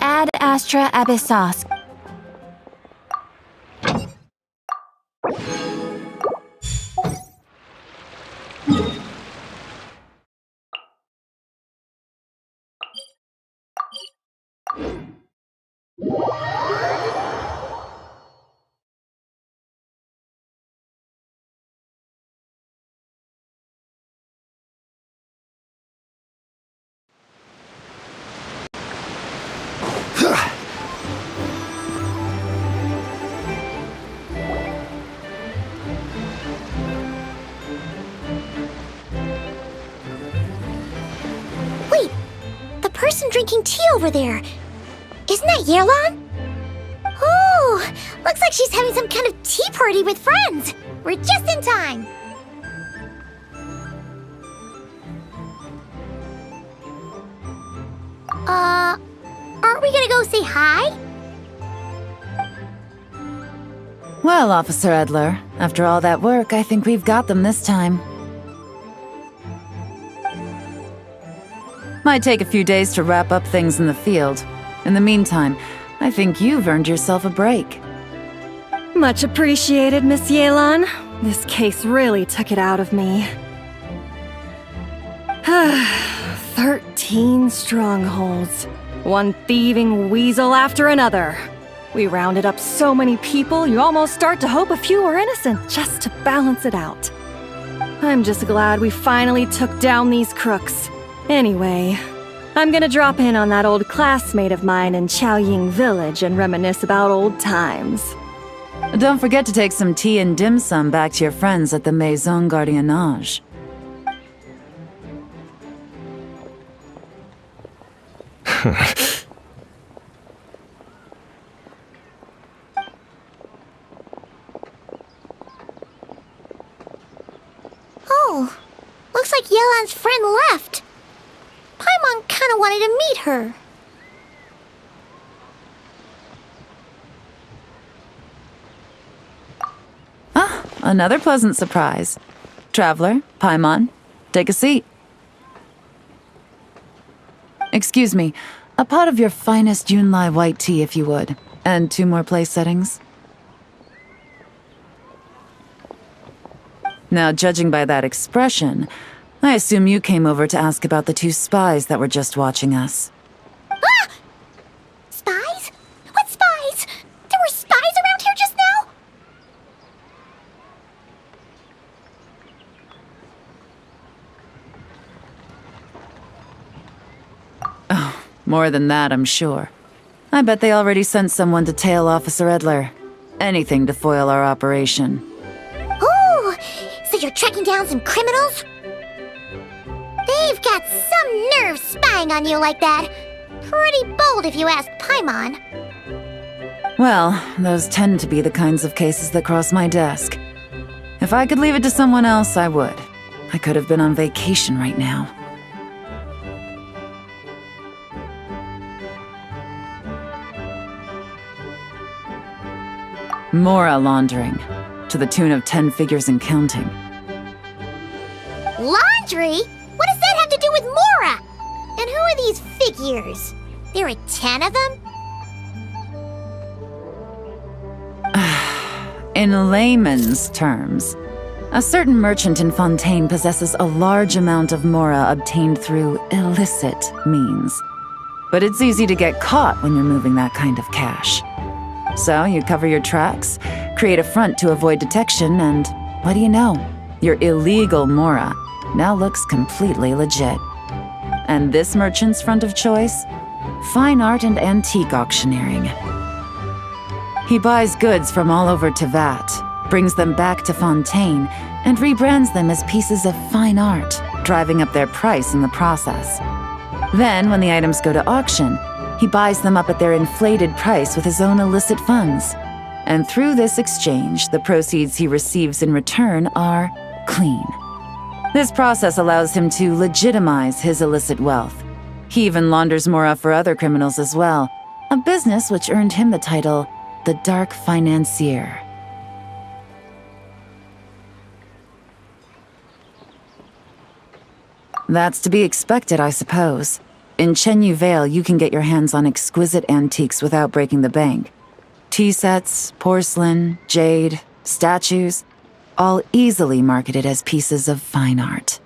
Ad Astra Abyssos. Wait! The person drinking tea over there! Isn't that Yelan? Oh! Looks like she's having some kind of tea party with friends! We're just in time! Aren't we gonna go say hi? Well, Officer Edler, after all that work, I think we've got them this time. Might take a few days to wrap up things in the field. In the meantime, I think you've earned yourself a break. Much appreciated, Miss Yelan. This case really took it out of me. 13 strongholds. One thieving weasel after another. We rounded up so many people, you almost start to hope a few were innocent, just to balance it out. I'm just glad we finally took down these crooks. Anyway, I'm gonna drop in on that old classmate of mine in Chaoying Village and reminisce about old times. Don't forget to take some tea and dim sum back to your friends at the Maison Gardiennage. Oh, looks like Yelan's friend left. Paimon kinda wanted to meet her. Ah, another pleasant surprise. Traveler, Paimon, take a seat. Excuse me, a pot of your finest Yunlai white tea if you would, and 2 more place settings. Now, judging by that expression, I assume you came over to ask about the 2 spies that were just watching us. Ah! Spies? What spies? There were spies around here just now? Oh, more than that, I'm sure. I bet they already sent someone to tail Officer Edler. Anything to foil our operation. Oh, so you're tracking down some criminals? They've got some nerve spying on you like that. Pretty bold if you ask Paimon. Well, those tend to be the kinds of cases that cross my desk. If I could leave it to someone else, I would. I could have been on vacation right now. Mora laundering, to the tune of 10 figures and counting. Laundry? What does that have to do with Mora? And who are these figures? There are 10 of them? In layman's terms, a certain merchant in Fontaine possesses a large amount of Mora obtained through illicit means. But it's easy to get caught when you're moving that kind of cash. So you cover your tracks, create a front to avoid detection, and what do you know? Your illegal Mora now looks completely legit. And this merchant's front of choice? Fine art and antique auctioneering. He buys goods from all over Tevat, brings them back to Fontaine, and rebrands them as pieces of fine art, driving up their price in the process. Then, when the items go to auction, he buys them up at their inflated price with his own illicit funds. And through this exchange, the proceeds he receives in return are clean. This process allows him to legitimize his illicit wealth. He even launders mora for other criminals as well, a business which earned him the title the Dark Financier. That's to be expected, I suppose. In Chenyu Vale, you can get your hands on exquisite antiques without breaking the bank. Tea sets, porcelain, jade, statues, all easily marketed as pieces of fine art.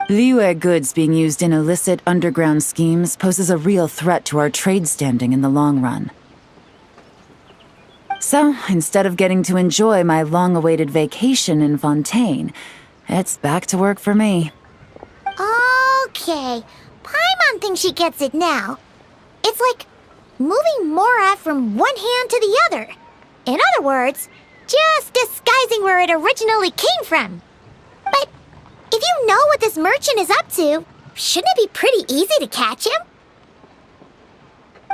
Liyue goods being used in illicit underground schemes poses a real threat to our trade standing in the long run. So, instead of getting to enjoy my long-awaited vacation in Fontaine, it's back to work for me. Okay, Paimon thinks she gets it now. It's like moving mora from one hand to the other. In other words, just disguising where it originally came from. But if you know what this merchant is up to, shouldn't it be pretty easy to catch him?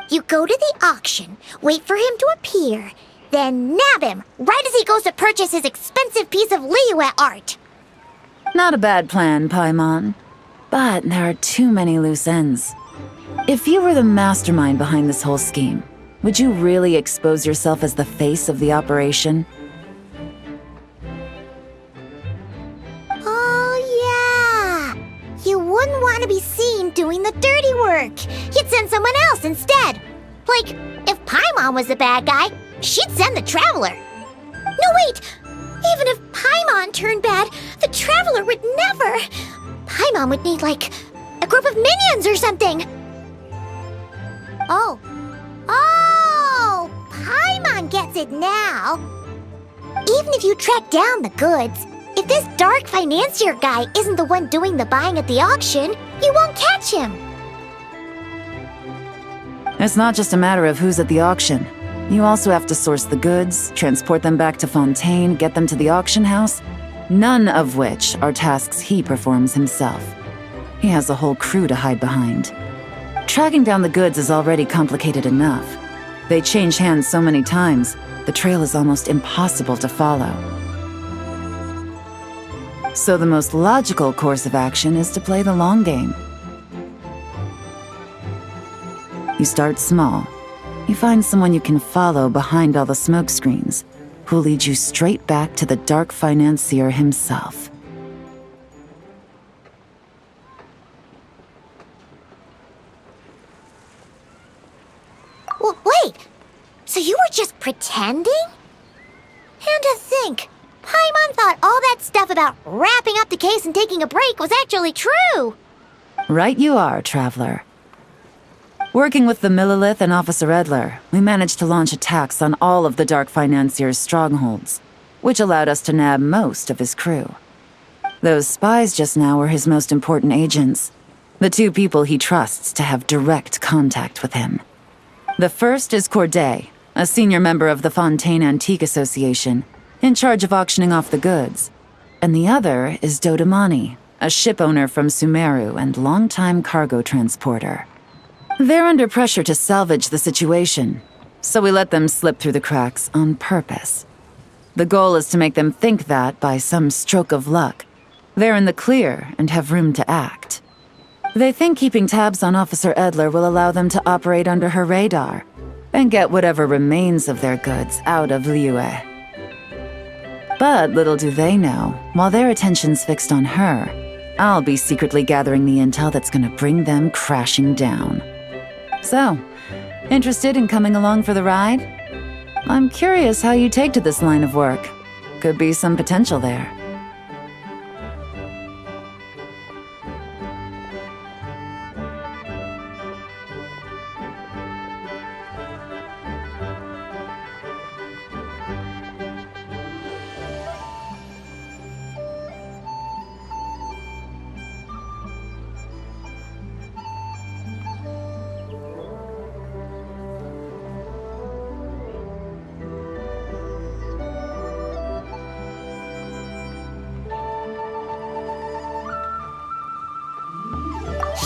You go to the auction, wait for him to appear, then nab him right as he goes to purchase his expensive piece of Liyue art. Not a bad plan, Paimon. But there are too many loose ends. If you were the mastermind behind this whole scheme, would you really expose yourself as the face of the operation? Oh, yeah. You wouldn't want to be seen doing the dirty work. You'd send someone else instead. Like, if Paimon was the bad guy, she'd send the Traveler. No, wait! Even if Paimon turned bad, the Traveler would never... Paimon would need, like, a group of minions or something. Oh, Paimon gets it now. Even if you track down the goods, if this dark financier guy isn't the one doing the buying at the auction, you won't catch him. It's not just a matter of who's at the auction. You also have to source the goods, transport them back to Fontaine, get them to the auction house, none of which are tasks he performs himself. He has a whole crew to hide behind. Tracking down the goods is already complicated enough. They change hands so many times, the trail is almost impossible to follow. So the most logical course of action is to play the long game. You start small. You find someone you can follow behind all the smoke screens, who'll lead you straight back to the Dark Financier himself. Wait! So you were just pretending? And to think, Paimon thought all that stuff about wrapping up the case and taking a break was actually true! Right you are, Traveler. Working with the Millilith and Officer Edler, we managed to launch attacks on all of the Dark Financier's strongholds, which allowed us to nab most of his crew. Those spies just now were his most important agents, the two people he trusts to have direct contact with him. The first is Corday, a senior member of the Fontaine Antique Association, in charge of auctioning off the goods. And the other is Dodamani, a ship owner from Sumeru and longtime cargo transporter. They're under pressure to salvage the situation, so we let them slip through the cracks on purpose. The goal is to make them think that, by some stroke of luck, they're in the clear and have room to act. They think keeping tabs on Officer Edler will allow them to operate under her radar and get whatever remains of their goods out of Liyue. But little do they know, while their attention's fixed on her, I'll be secretly gathering the intel that's gonna bring them crashing down. So, interested in coming along for the ride? I'm curious how you take to this line of work. Could be some potential there.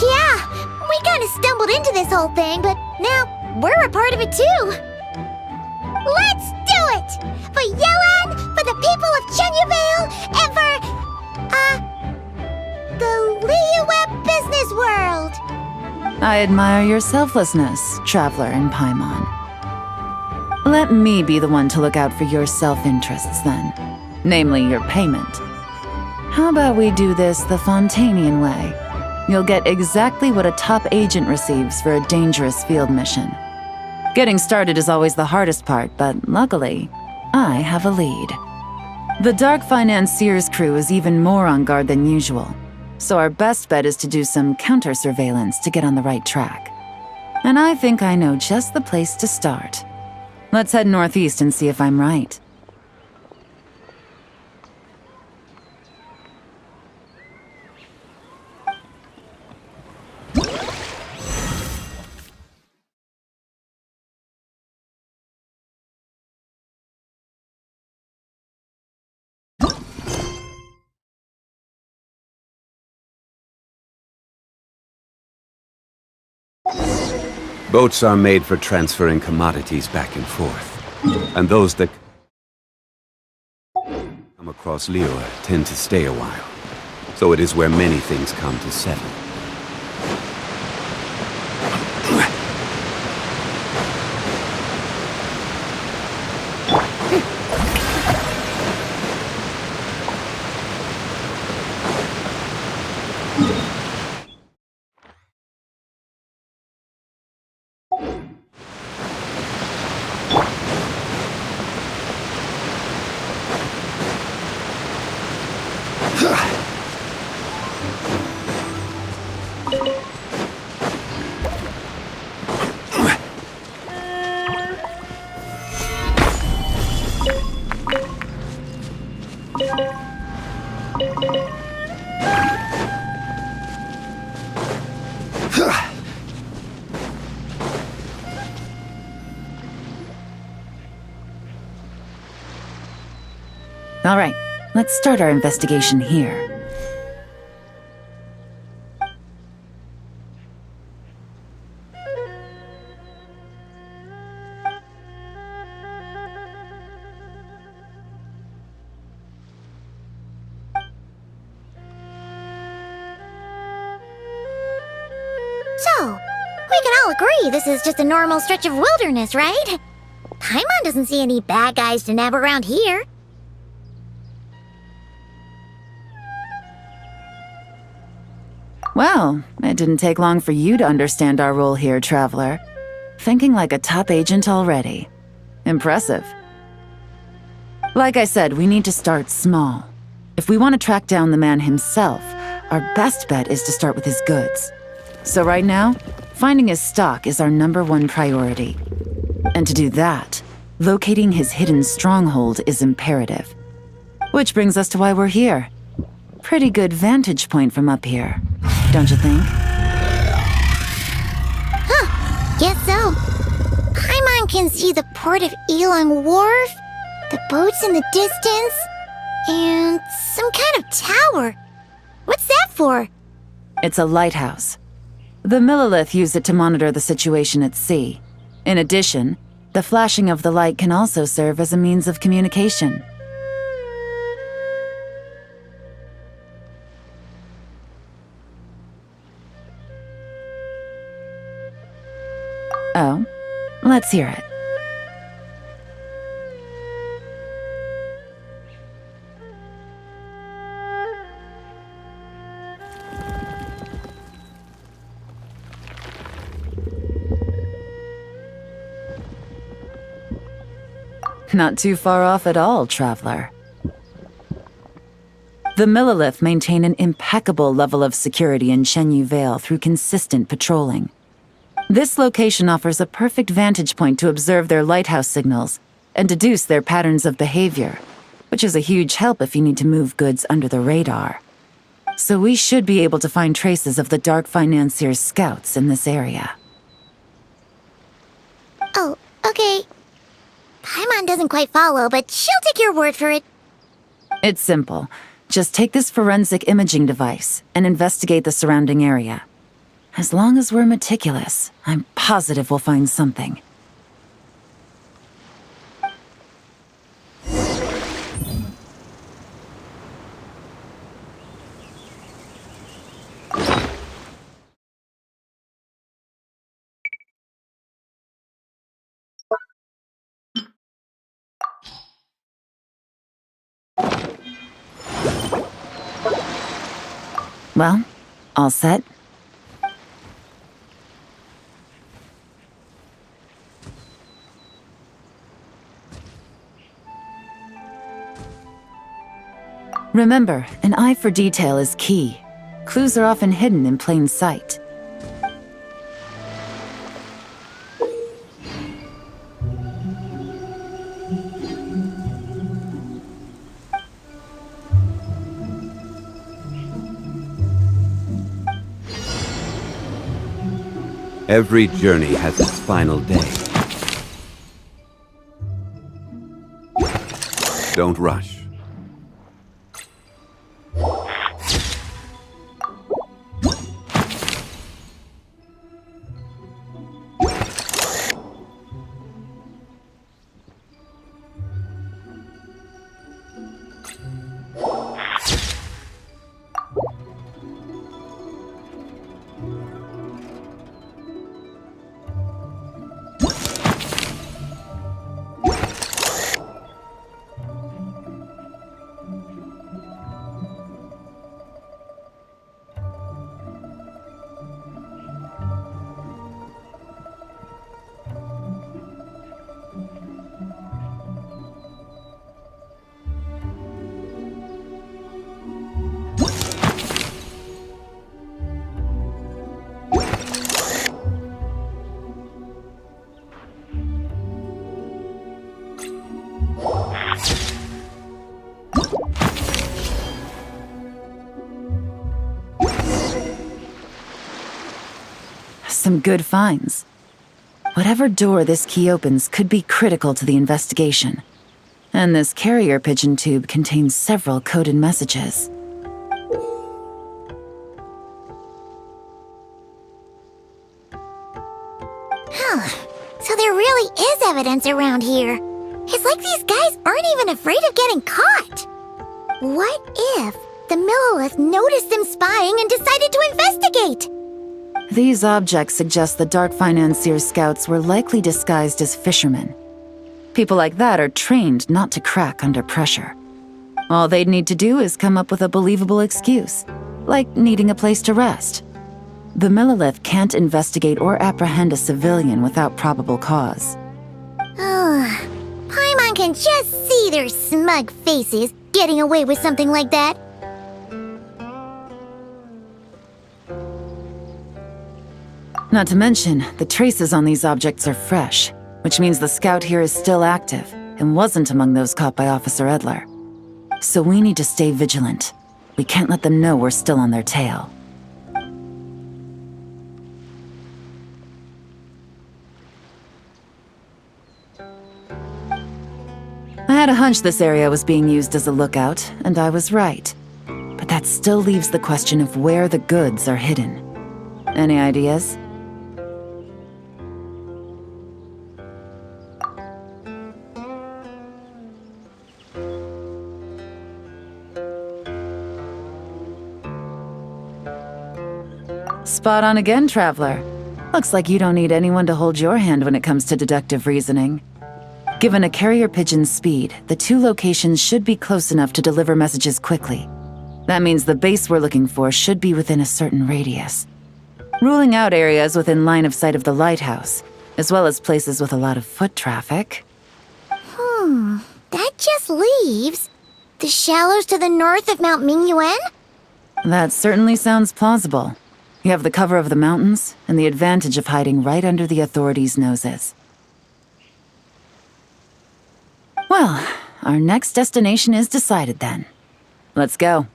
Yeah, we kinda stumbled into this whole thing, but now we're a part of it too. Let's do it! For Yelan, for the people of Chenyavale, and for, the Liyue business world! I admire your selflessness, traveler in Paimon. Let me be the one to look out for your self-interests then, namely your payment. How about we do this the Fontanian way? You'll get exactly what a top agent receives for a dangerous field mission. Getting started is always the hardest part, but luckily, I have a lead. The Dark Financier's crew is even more on guard than usual, so our best bet is to do some counter-surveillance to get on the right track. And I think I know just the place to start. Let's head northeast and see if I'm right. Boats are made for transferring commodities back and forth. And those that come across Liyue tend to stay a while. So it is where many things come to settle. All right, let's start our investigation here. So, we can all agree this is just a normal stretch of wilderness, right? Paimon doesn't see any bad guys to nab around here. Well, it didn't take long for you to understand our role here, Traveler. Thinking like a top agent already. Impressive. Like I said, we need to start small. If we want to track down the man himself, our best bet is to start with his goods. So right now, finding his stock is our #1 priority. And to do that, locating his hidden stronghold is imperative. Which brings us to why we're here. Pretty good vantage point from up here, don't you think? Guess so. Paimon can see the port of Yelan Wharf, the boats in the distance, and some kind of tower. What's that for? It's a lighthouse. The Millilith use it to monitor the situation at sea. In addition, the flashing of the light can also serve as a means of communication. Oh, let's hear it. Not too far off at all, Traveler. The Millilith maintain an impeccable level of security in Shenyu Vale through consistent patrolling. This location offers a perfect vantage point to observe their lighthouse signals and deduce their patterns of behavior, which is a huge help if you need to move goods under the radar. So we should be able to find traces of the Dark Financier's scouts in this area. Oh, okay. Paimon doesn't quite follow, but she'll take your word for it. It's simple. Just take this forensic imaging device and investigate the surrounding area. As long as we're meticulous, I'm positive we'll find something. Well, all set? Remember, an eye for detail is key. Clues are often hidden in plain sight. Every journey has its final day. Don't rush. Some good finds. Whatever door this key opens could be critical to the investigation. And this carrier pigeon tube contains several coded messages. So there really is evidence around here. It's like these guys aren't even afraid of getting caught. What if the Millilith noticed them spying and decided to investigate? These objects suggest the Dark Financier scouts were likely disguised as fishermen. People like that are trained not to crack under pressure. All they'd need to do is come up with a believable excuse, like needing a place to rest. The Millilith can't investigate or apprehend a civilian without probable cause. Paimon can just see their smug faces getting away with something like that. Not to mention, the traces on these objects are fresh, which means the scout here is still active and wasn't among those caught by Officer Edler. So we need to stay vigilant. We can't let them know we're still on their tail. I had a hunch this area was being used as a lookout, and I was right. But that still leaves the question of where the goods are hidden. Any ideas? Spot on again, Traveler. Looks like you don't need anyone to hold your hand when it comes to deductive reasoning. Given a carrier pigeon's speed, the two locations should be close enough to deliver messages quickly. That means the base we're looking for should be within a certain radius. Ruling out areas within line of sight of the lighthouse, as well as places with a lot of foot traffic. That just leaves the shallows to the north of Mount Mingyuan? That certainly sounds plausible. You have the cover of the mountains, and the advantage of hiding right under the authorities' noses. Well, our next destination is decided then. Let's go.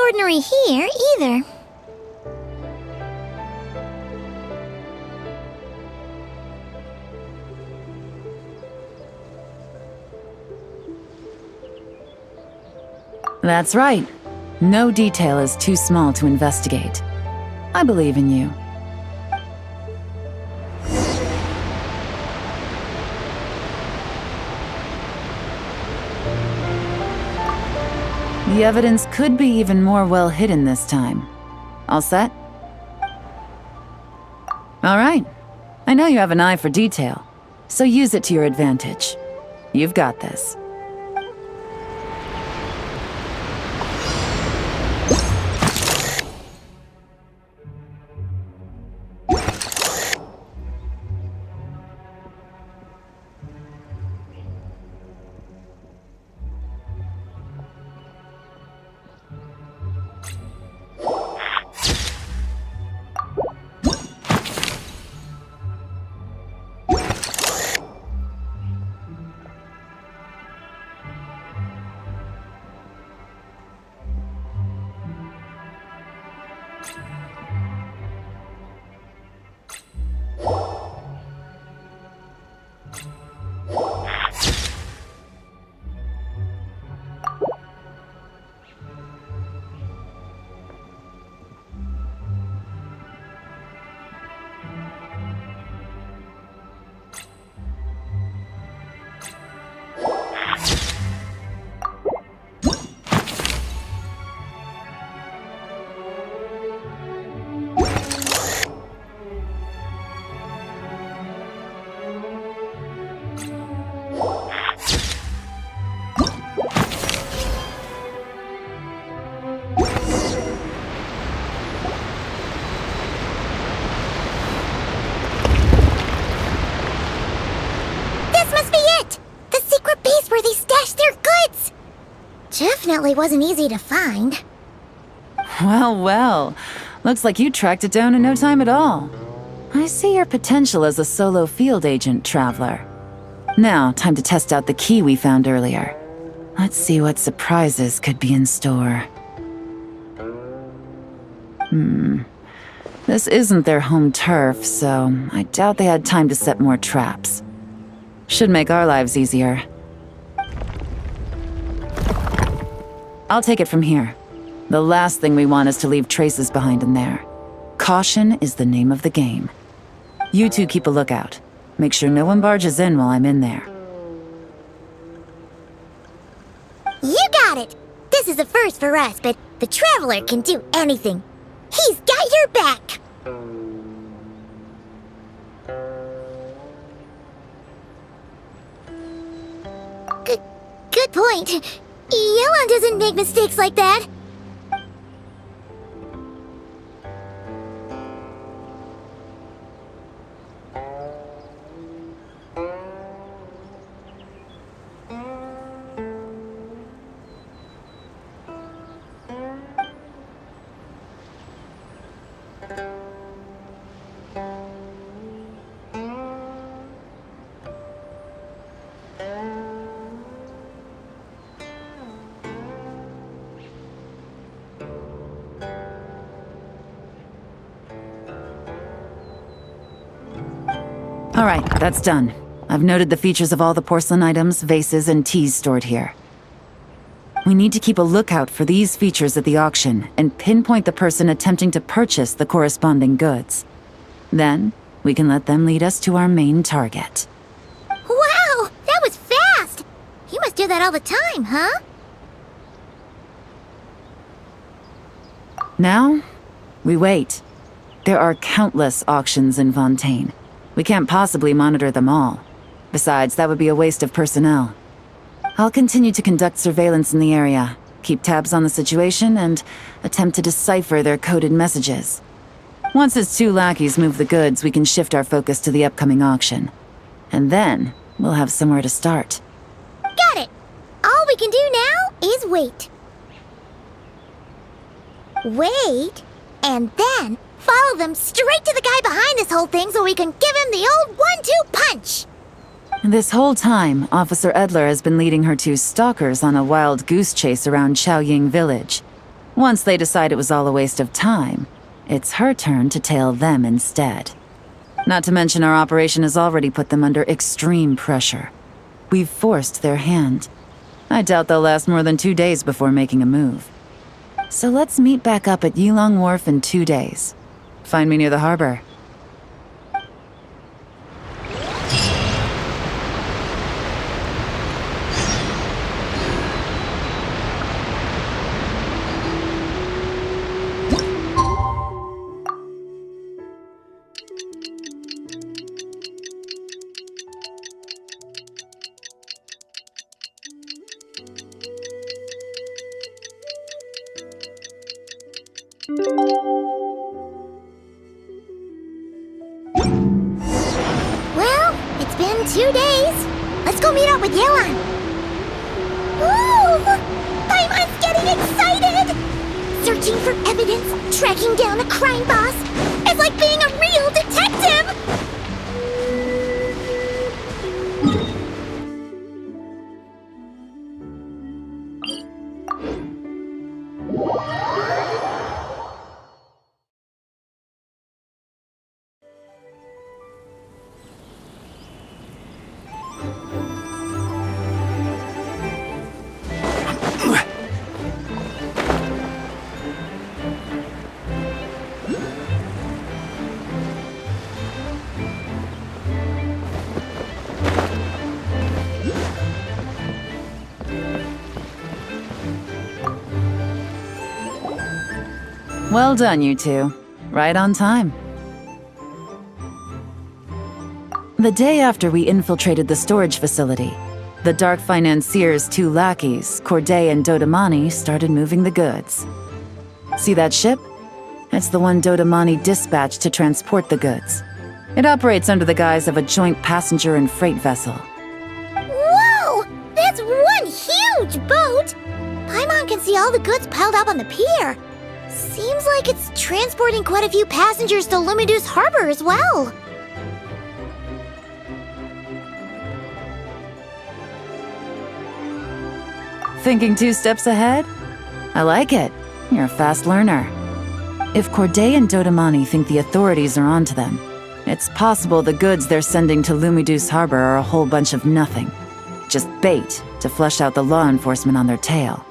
ordinary here, either. That's right. No detail is too small to investigate. I believe in you. The evidence could be even more well hidden this time. All set? All right. I know you have an eye for detail, so use it to your advantage. You've got this. Definitely wasn't easy to find. Well, well. Looks like you tracked it down in no time at all. I see your potential as a solo field agent, Traveler. Now, time to test out the key we found earlier. Let's see what surprises could be in store. This isn't their home turf, so I doubt they had time to set more traps. Should make our lives easier. I'll take it from here. The last thing we want is to leave traces behind in there. Caution is the name of the game. You two keep a lookout. Make sure no one barges in while I'm in there. You got it! This is a first for us, but the Traveler can do anything. He's got your back! Good point. Yelan doesn't make mistakes like that. All right, that's done. I've noted the features of all the porcelain items, vases, and teas stored here. We need to keep a lookout for these features at the auction and pinpoint the person attempting to purchase the corresponding goods. Then, we can let them lead us to our main target. Wow, that was fast! You must do that all the time, huh? Now, we wait. There are countless auctions in Fontaine. We can't possibly monitor them all. Besides, that would be a waste of personnel. I'll continue to conduct surveillance in the area, keep tabs on the situation, and attempt to decipher their coded messages. Once his two lackeys move the goods, we can shift our focus to the upcoming auction. And then, we'll have somewhere to start. Got it! All we can do now is wait. Wait, and then follow them straight to the guy behind this whole thing so we can give him the old 1-2 punch! This whole time, Officer Edler has been leading her two stalkers on a wild goose chase around Chaoying village. Once they decide it was all a waste of time, it's her turn to tail them instead. Not to mention our operation has already put them under extreme pressure. We've forced their hand. I doubt they'll last more than 2 days before making a move. So let's meet back up at Yelan Wharf in 2 days. Find me near the harbor. Well, it's been 2 days. Let's go meet up with Yelan. Ooh! Paimon's getting excited! Searching for evidence, tracking down a crime boss. It's like being a real detective! Well done, you two. Right on time. The day after we infiltrated the storage facility, the Dark Financier's 2 lackeys, Corday and Dodamani, started moving the goods. See that ship? It's the one Dodamani dispatched to transport the goods. It operates under the guise of a joint passenger and freight vessel. Whoa! That's one huge boat! Paimon can see all the goods piled up on the pier. Seems like it's transporting quite a few passengers to Lumidus Harbor as well. Thinking 2 steps ahead? I like it. You're a fast learner. If Corday and Dodamani think the authorities are onto them, it's possible the goods they're sending to Lumidus Harbor are a whole bunch of nothing. Just bait to flush out the law enforcement on their tail.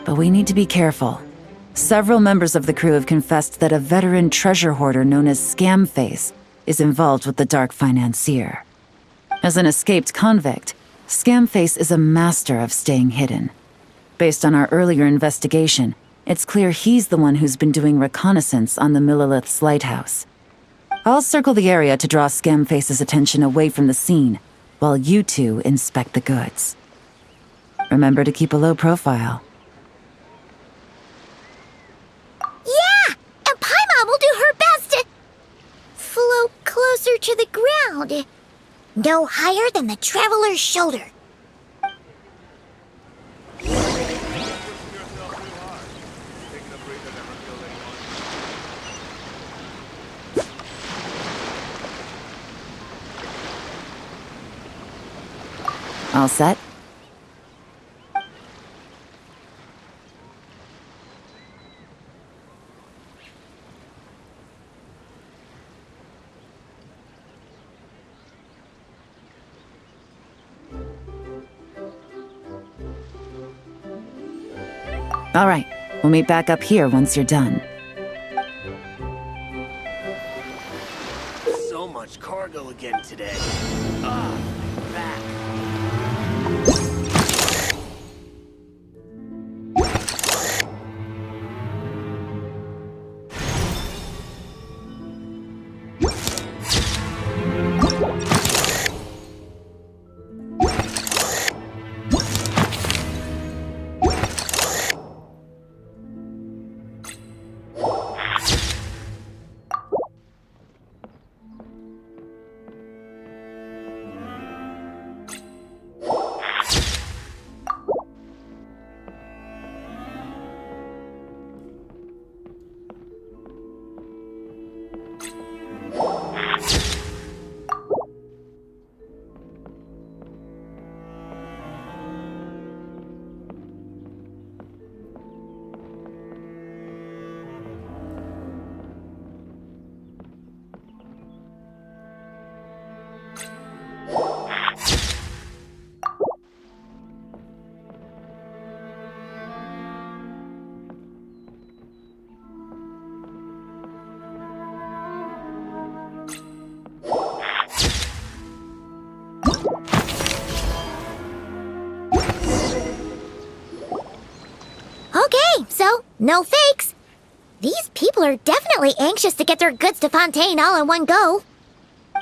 But we need to be careful. Several members of the crew have confessed that a veteran treasure hoarder known as Scamface is involved with the Dark Financier. As an escaped convict, Scamface is a master of staying hidden. Based on our earlier investigation, it's clear he's the one who's been doing reconnaissance on the Millilith's lighthouse. I'll circle the area to draw Scamface's attention away from the scene, while you two inspect the goods. Remember to keep a low profile. Yeah! And Paimon will do her best to float closer to the ground. No higher than the traveler's shoulder. All set? All right, we'll meet back up here once you're done. So much cargo again today. Back. No fakes. These people are definitely anxious to get their goods to Fontaine all in one go.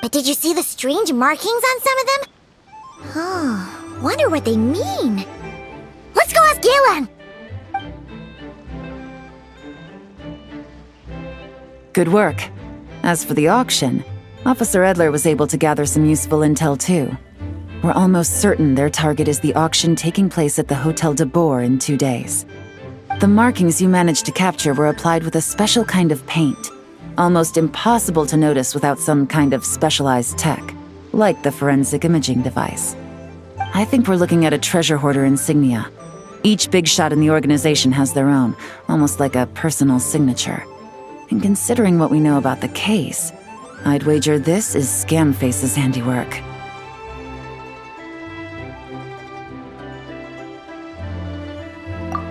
But did you see the strange markings on some of them? Oh, wonder what they mean. Let's go ask Yelan! Good work. As for the auction, Officer Edler was able to gather some useful intel too. We're almost certain their target is the auction taking place at the Hotel de Boer in 2 days. The markings you managed to capture were applied with a special kind of paint, almost impossible to notice without some kind of specialized tech, like the forensic imaging device. I think we're looking at a treasure hoarder insignia. Each big shot in the organization has their own, almost like a personal signature. And considering what we know about the case, I'd wager this is Scamface's handiwork.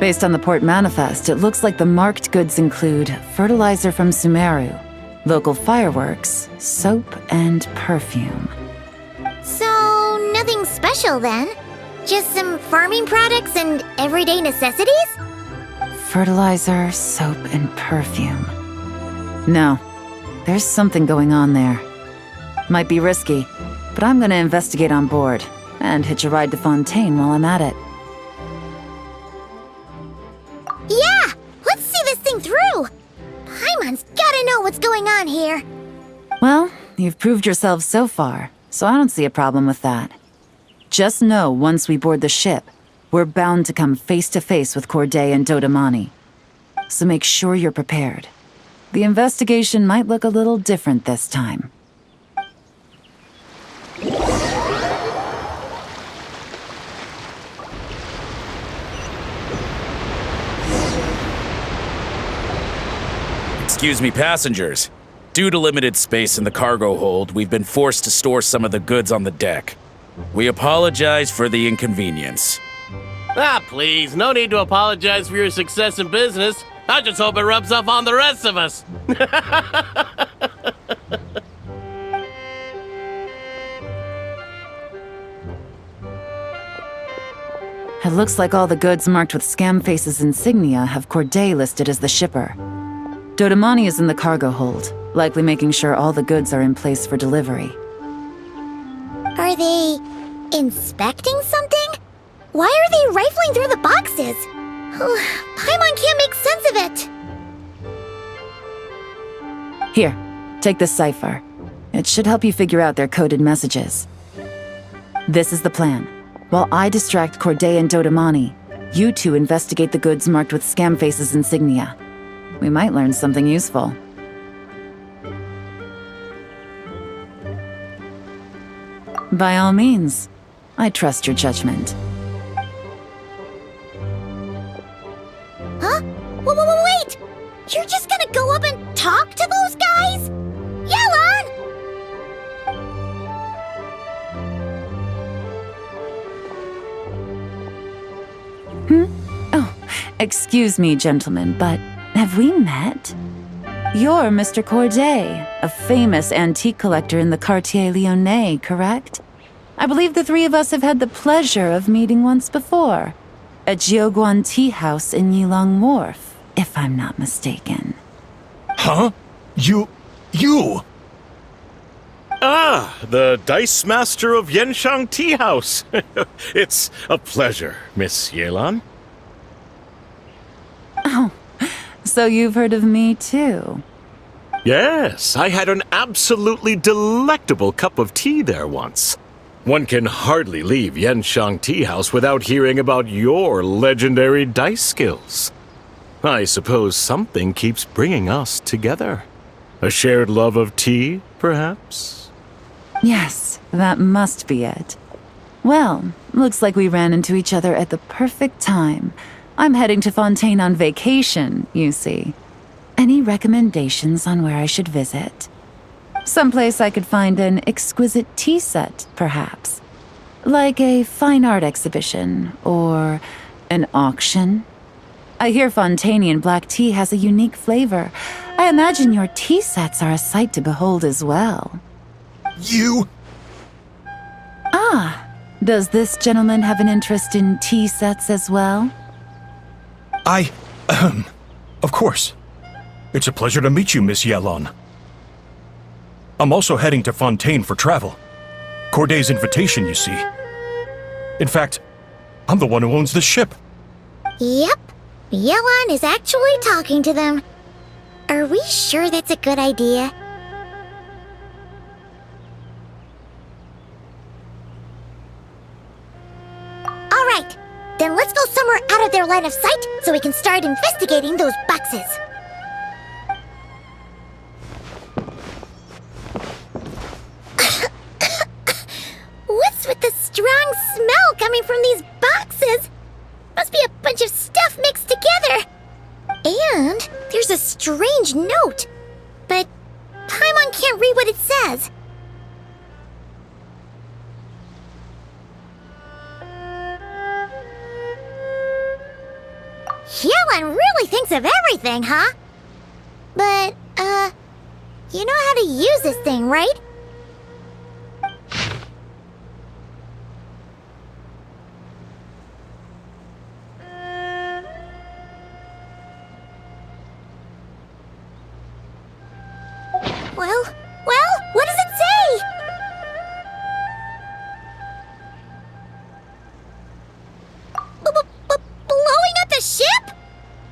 Based on the port manifest, it looks like the marked goods include fertilizer from Sumeru, local fireworks, soap, and perfume. So, nothing special then? Just some farming products and everyday necessities? Fertilizer, soap, and perfume. No, there's something going on there. Might be risky, but I'm gonna investigate on board, and hitch a ride to Fontaine while I'm at it. Yeah! Let's see this thing through! Paimon's gotta know what's going on here. Well, you've proved yourselves so far, so I don't see a problem with that. Just know once we board the ship, we're bound to come face to face with Corday and Dodamani. So make sure you're prepared. The investigation might look a little different this time. Excuse me, passengers. Due to limited space in the cargo hold, we've been forced to store some of the goods on the deck. We apologize for the inconvenience. Ah, please, no need to apologize for your success in business. I just hope it rubs off on the rest of us. It looks like all the goods marked with Scamface's insignia have Corday listed as the shipper. Dodamani is in the cargo hold, likely making sure all the goods are in place for delivery. Are they inspecting something? Why are they rifling through the boxes? Paimon can't make sense of it. Here, take this cipher. It should help you figure out their coded messages. This is the plan. While I distract Corday and Dodamani, you two investigate the goods marked with Scamface's insignia. We might learn something useful. By all means, I trust your judgment. Huh? Wait! You're just gonna go up and talk to those guys? Yelan! Oh, excuse me, gentlemen, but have we met? You're Mr. Corday, a famous antique collector in the Quartier Lyonnais, correct? I believe the three of us have had the pleasure of meeting once before, at Jiuguan Tea House in Yilong Wharf, if I'm not mistaken. Huh? You... Ah, the Dice Master of Yenshang Tea House. It's a pleasure, Miss Yelan. Oh, so you've heard of me too? Yes, I had an absolutely delectable cup of tea there once. One can hardly leave Yenshang Tea House without hearing about your legendary dice skills. I suppose something keeps bringing us together. A shared love of tea, perhaps? Yes, that must be it. Well, looks like we ran into each other at the perfect time. I'm heading to Fontaine on vacation, you see. Any recommendations on where I should visit? Someplace I could find an exquisite tea set, perhaps. Like a fine art exhibition, or an auction. I hear Fontainian black tea has a unique flavor. I imagine your tea sets are a sight to behold as well. You... Ah, does this gentleman have an interest in tea sets as well? Of course. It's a pleasure to meet you, Miss Yelan. I'm also heading to Fontaine for travel. Corday's invitation, you see. In fact, I'm the one who owns the ship. Yep. Yelan is actually talking to them. Are we sure that's a good idea? Alright, then let's go somewhere out of their line of sight so we can start investigating those boxes. What's with the strong smell coming from these boxes? Must be a bunch of stuff mixed together. And there's a strange note. But Paimon can't read what it says. Yelan really thinks of everything, huh? But, you know how to use this thing, right? Well, what does it say? Blowing up the ship?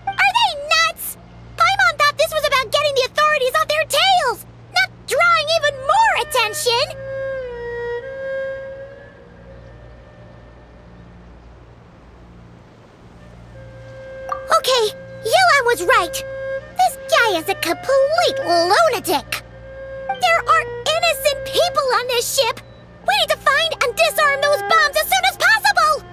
Are they nuts? Paimon thought this was about getting the authorities off their tails, not drawing even more attention. Okay, Yelan was right. This guy is a complete lunatic. There are innocent people on this ship. We need to find and disarm those bombs as soon as possible.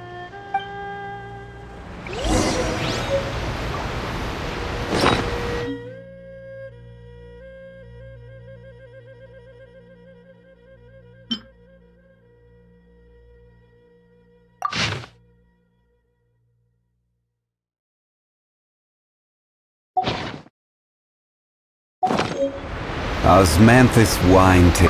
Osmanthus wine to...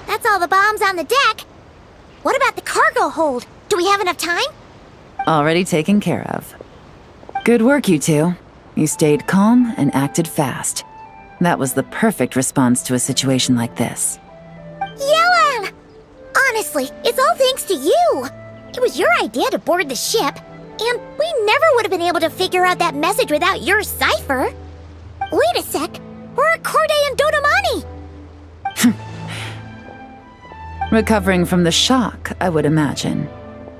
That's all the bombs on the deck. What about the cargo hold? Do we have enough time? Already taken care of. Good work, you two. You stayed calm and acted fast. That was the perfect response to a situation like this. Yelan! Honestly, it's all thanks to you. It was your idea to board the ship, and we never would have been able to figure out that message without your cipher. Wait a sec. Where are Corday and Dodomani? Recovering from the shock, I would imagine.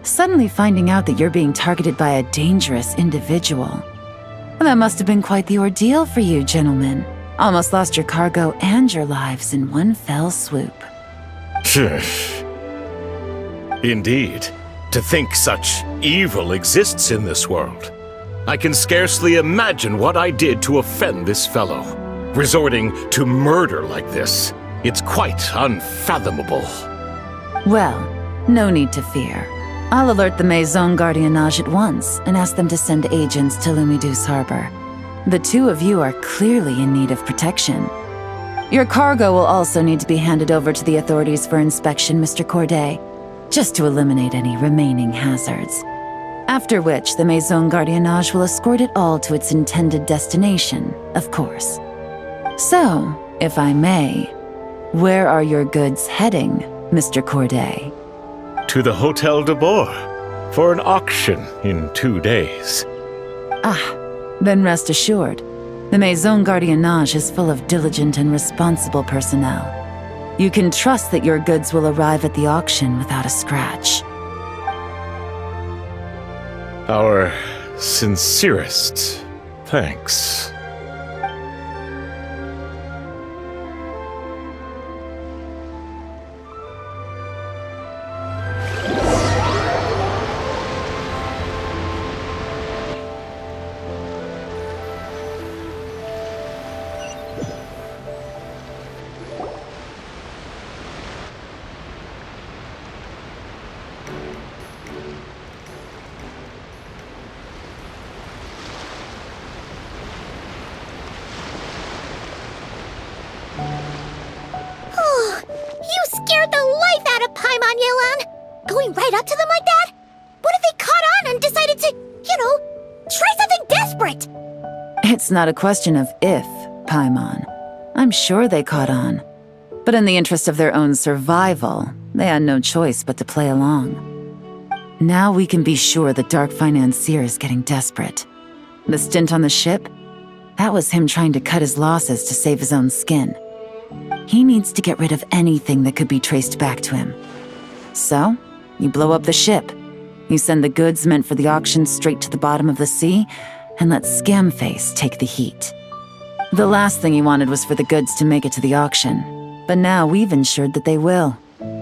Suddenly finding out that you're being targeted by a dangerous individual. That must have been quite the ordeal for you, gentlemen. Almost lost your cargo and your lives in one fell swoop. Indeed. To think such evil exists in this world. I can scarcely imagine what I did to offend this fellow. Resorting to murder like this, it's quite unfathomable. Well, no need to fear. I'll alert the Maison Gardiennage at once and ask them to send agents to Lumidus Harbor. The two of you are clearly in need of protection. Your cargo will also need to be handed over to the authorities for inspection, Mr. Corday, just to eliminate any remaining hazards. After which, the Maison Gardiennage will escort it all to its intended destination, of course. So, if I may, where are your goods heading, Mr. Corday? To the Hotel de Boer for an auction in 2 days. Then rest assured, the Maison Gardiennage is full of diligent and responsible personnel. You can trust that your goods will arrive at the auction without a scratch. Our sincerest thanks. You scared the life out of Paimon, Yelan! Going right up to them like that? What if they caught on and decided to, try something desperate? It's not a question of if, Paimon. I'm sure they caught on. But in the interest of their own survival, they had no choice but to play along. Now we can be sure the Dark Financier is getting desperate. The stint on the ship? That was him trying to cut his losses to save his own skin. He needs to get rid of anything that could be traced back to him. So, you blow up the ship. You send the goods meant for the auction straight to the bottom of the sea, and let Scamface take the heat. The last thing he wanted was for the goods to make it to the auction, but now we've ensured that they will,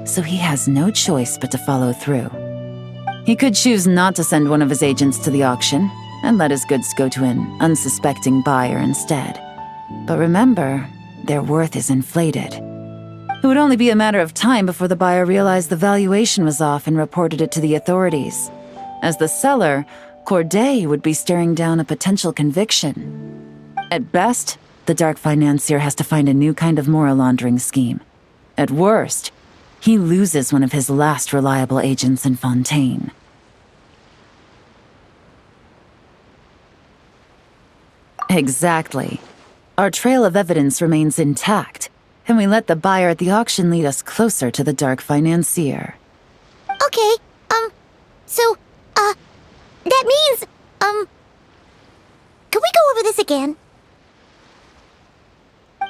so he has no choice but to follow through. He could choose not to send one of his agents to the auction, and let his goods go to an unsuspecting buyer instead. But remember, their worth is inflated. It would only be a matter of time before the buyer realized the valuation was off and reported it to the authorities. As the seller, Corday would be staring down a potential conviction. At best, the Dark Financier has to find a new kind of moral laundering scheme. At worst, he loses one of his last reliable agents in Fontaine. Exactly. Our trail of evidence remains intact, and we let the buyer at the auction lead us closer to the Dark Financier. Okay, that means, can we go over this again?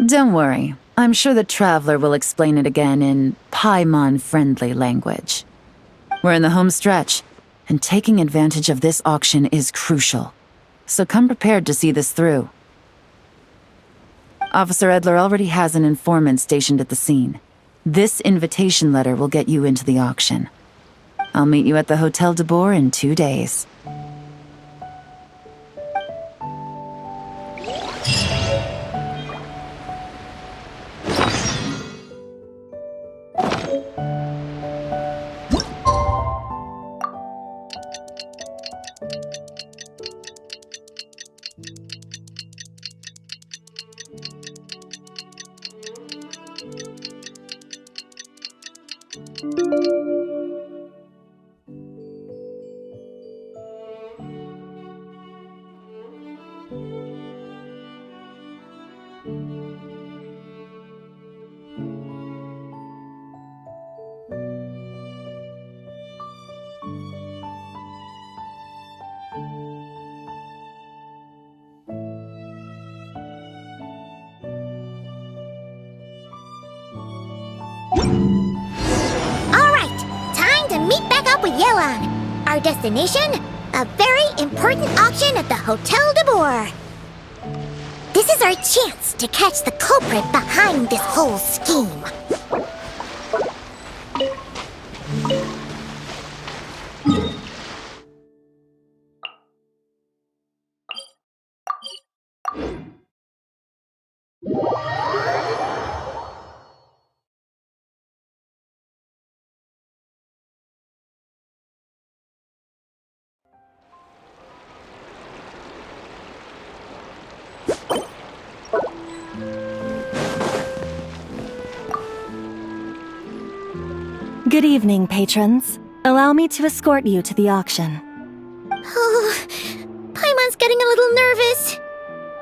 Don't worry. I'm sure the Traveler will explain it again in Paimon-friendly language. We're in the home stretch, and taking advantage of this auction is crucial. So come prepared to see this through. Officer Edler already has an informant stationed at the scene. This invitation letter will get you into the auction. I'll meet you at the Hotel de Boer in 2 days. Alright, time to meet back up with Yelan. Our destination? A very important auction at the Hotel de Boer. This is our chance to catch the culprit behind this whole scheme. Good evening, patrons. Allow me to escort you to the auction. Oh, Paimon's getting a little nervous.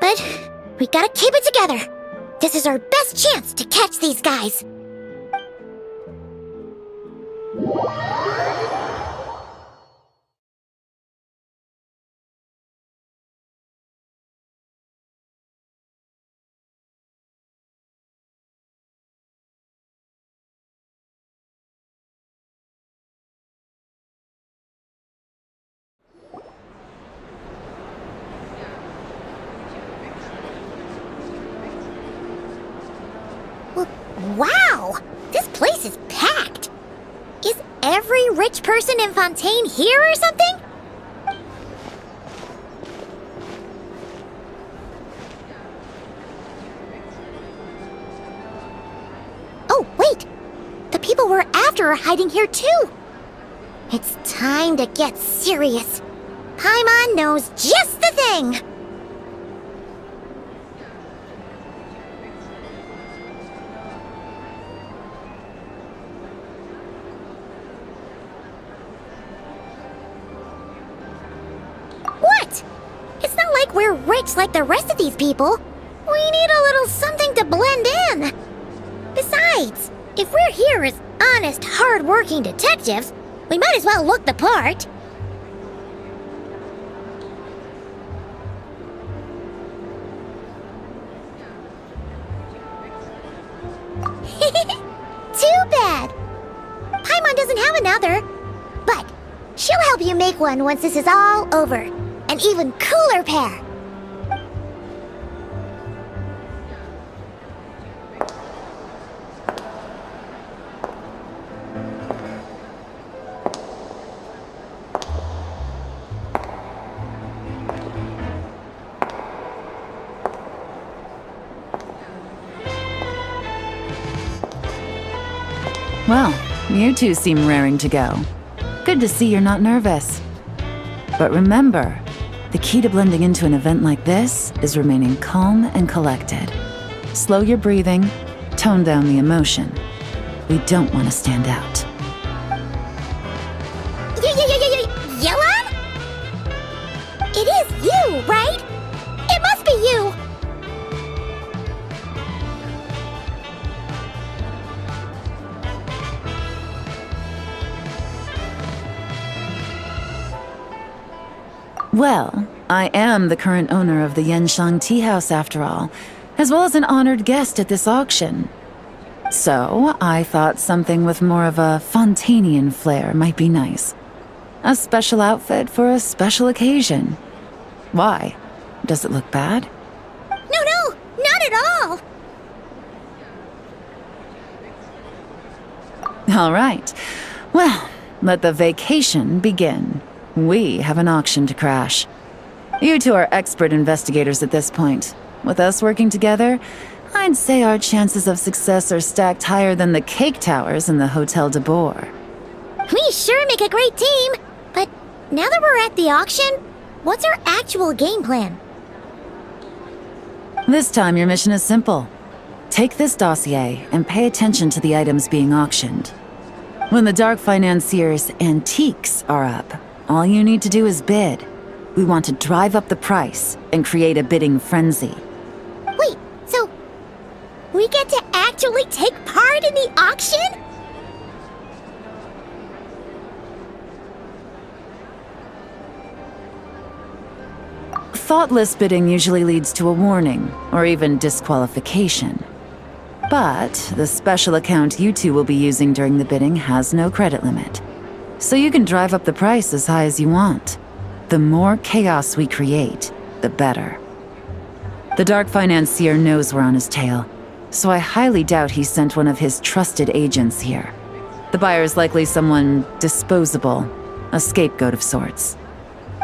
But we gotta keep it together. This is our best chance to catch these guys. Wow! This place is packed! Is every rich person in Fontaine here or something? Oh, wait! The people we're after are hiding here too! It's time to get serious. Paimon knows just the thing! We're rich like the rest of these people. We need a little something to blend in. Besides, if we're here as honest, hard-working detectives, we might as well look the part. Too bad. Paimon doesn't have another, but she'll help you make one once this is all over. An even cooler pair. Well, you two seem raring to go. Good to see you're not nervous. But remember, the key to blending into an event like this is remaining calm and collected. Slow your breathing, tone down the emotion. We don't want to stand out. Yelan? It is you, right? It must be you! Well, I am the current owner of the Yelan Tea House after all, as well as an honored guest at this auction. So, I thought something with more of a Fontainian flair might be nice. A special outfit for a special occasion. Why? Does it look bad? No, not at all! All right. Well, let the vacation begin. We have an auction to crash. You two are expert investigators at this point. With us working together, I'd say our chances of success are stacked higher than the cake towers in the Hotel de Boer. We sure make a great team! But now that we're at the auction, what's our actual game plan? This time your mission is simple. Take this dossier and pay attention to the items being auctioned. When the Dark Financier's antiques are up, all you need to do is bid. We want to drive up the price and create a bidding frenzy. Wait, so we get to actually take part in the auction? Thoughtless bidding usually leads to a warning, or even disqualification. But the special account you two will be using during the bidding has no credit limit. So you can drive up the price as high as you want. The more chaos we create, the better. The Dark Financier knows we're on his tail, so I highly doubt he sent one of his trusted agents here. The buyer's likely someone disposable, a scapegoat of sorts.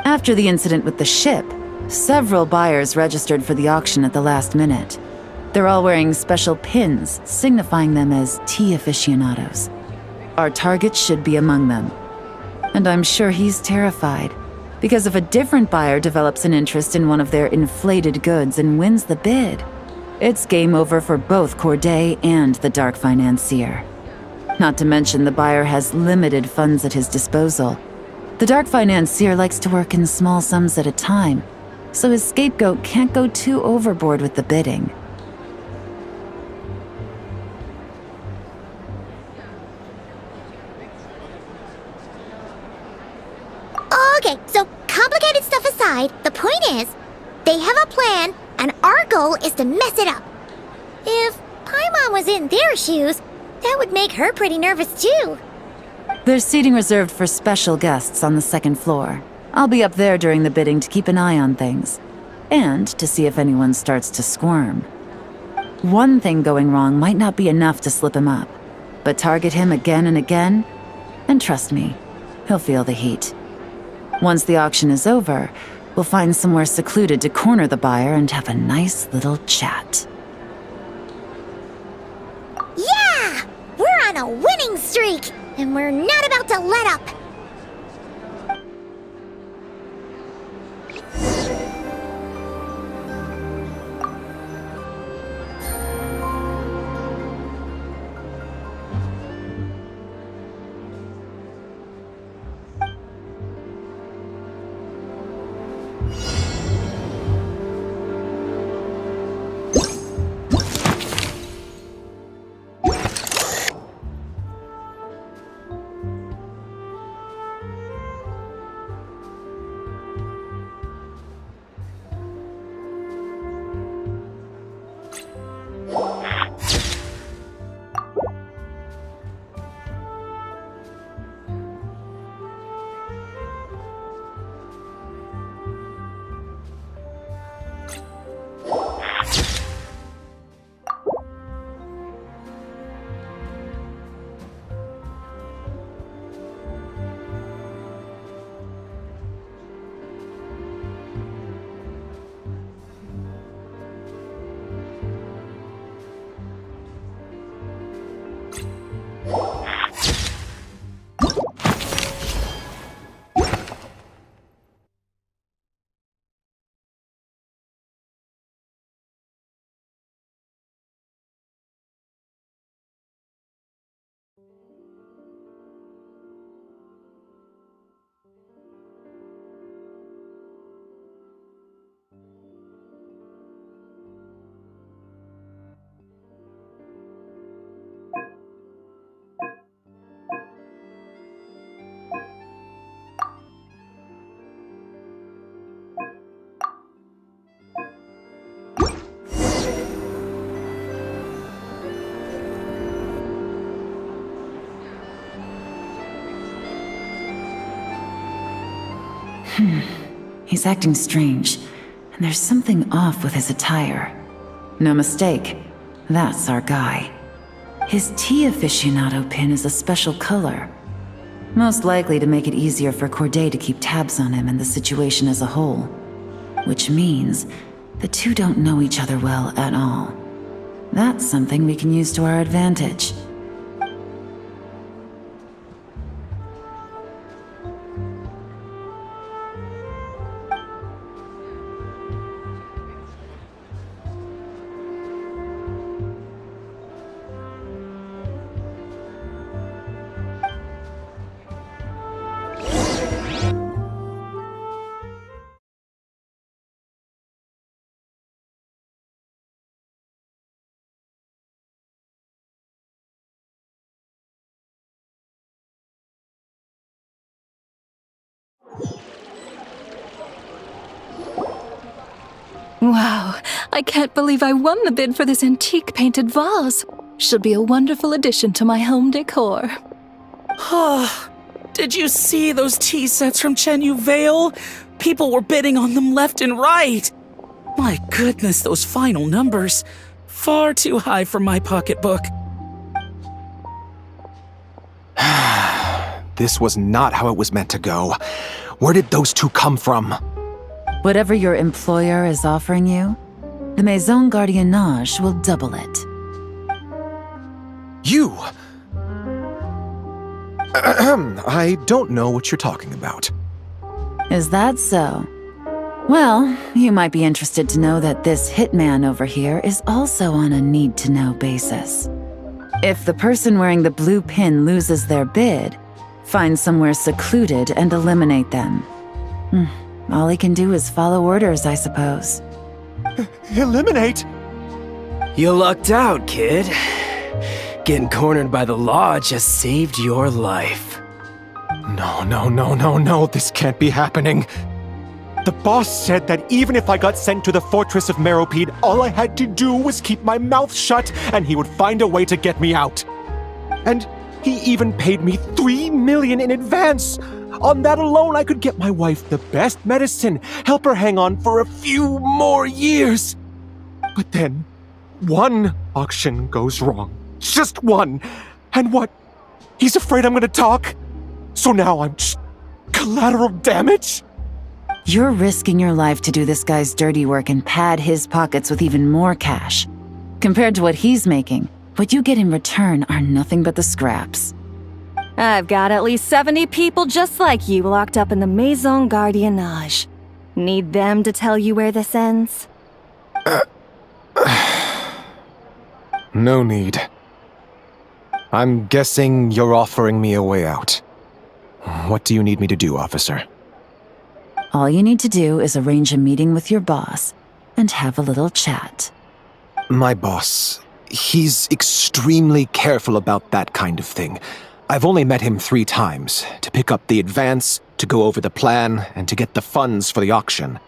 After the incident with the ship, several buyers registered for the auction at the last minute. They're all wearing special pins, signifying them as tea aficionados. Our target should be among them. And I'm sure he's terrified, because if a different buyer develops an interest in one of their inflated goods and wins the bid, it's game over for both Corday and the Dark Financier. Not to mention the buyer has limited funds at his disposal. The dark financier likes to work in small sums at a time, so his scapegoat can't go too overboard with the bidding. Okay, so complicated stuff aside, the point is, they have a plan, and our goal is to mess it up. If Paimon was in their shoes, that would make her pretty nervous too. There's seating reserved for special guests on the second floor. I'll be up there during the bidding to keep an eye on things, and to see if anyone starts to squirm. One thing going wrong might not be enough to slip him up, but target him again and again, and trust me, he'll feel the heat. Once the auction is over, we'll find somewhere secluded to corner the buyer and have a nice little chat. Yeah! We're on a winning streak, and we're not about to let up. He's acting strange, and there's something off with his attire. No mistake, that's our guy. His tea aficionado pin is a special color, most likely to make it easier for Corday to keep tabs on him and the situation as a whole. Which means the two don't know each other well at all. That's something we can use to our advantage. Wow, I can't believe I won the bid for this antique painted vase. Should be a wonderful addition to my home decor. Did you see those tea sets from Chenyu Vale? People were bidding on them left and right. My goodness, those final numbers. Far too high for my pocketbook. This was not how it was meant to go. Where did those two come from? Whatever your employer is offering you, the Maison Gardiennage will double it. You! I don't know what you're talking about. Is that so? Well, you might be interested to know that this hitman over here is also on a need-to-know basis. If the person wearing the blue pin loses their bid, find somewhere secluded and eliminate them. All he can do is follow orders, I suppose. Eliminate? You lucked out, kid. Getting cornered by the law just saved your life. No, this can't be happening. The boss said that even if I got sent to the fortress of Meropide, all I had to do was keep my mouth shut and he would find a way to get me out. And he even paid me 3 million in advance. On that alone, I could get my wife the best medicine, help her hang on for a few more years. But then, one auction goes wrong. Just one. And what? He's afraid I'm gonna talk? So now I'm just collateral damage? You're risking your life to do this guy's dirty work and pad his pockets with even more cash. Compared to what he's making, what you get in return are nothing but the scraps. I've got at least 70 people just like you locked up in the Maison Gardiennage. Need them to tell you where this ends? No need. I'm guessing you're offering me a way out. What do you need me to do, officer? All you need to do is arrange a meeting with your boss and have a little chat. My boss, he's extremely careful about that kind of thing. I've only met him 3 times, to pick up the advance, to go over the plan, and to get the funds for the auction.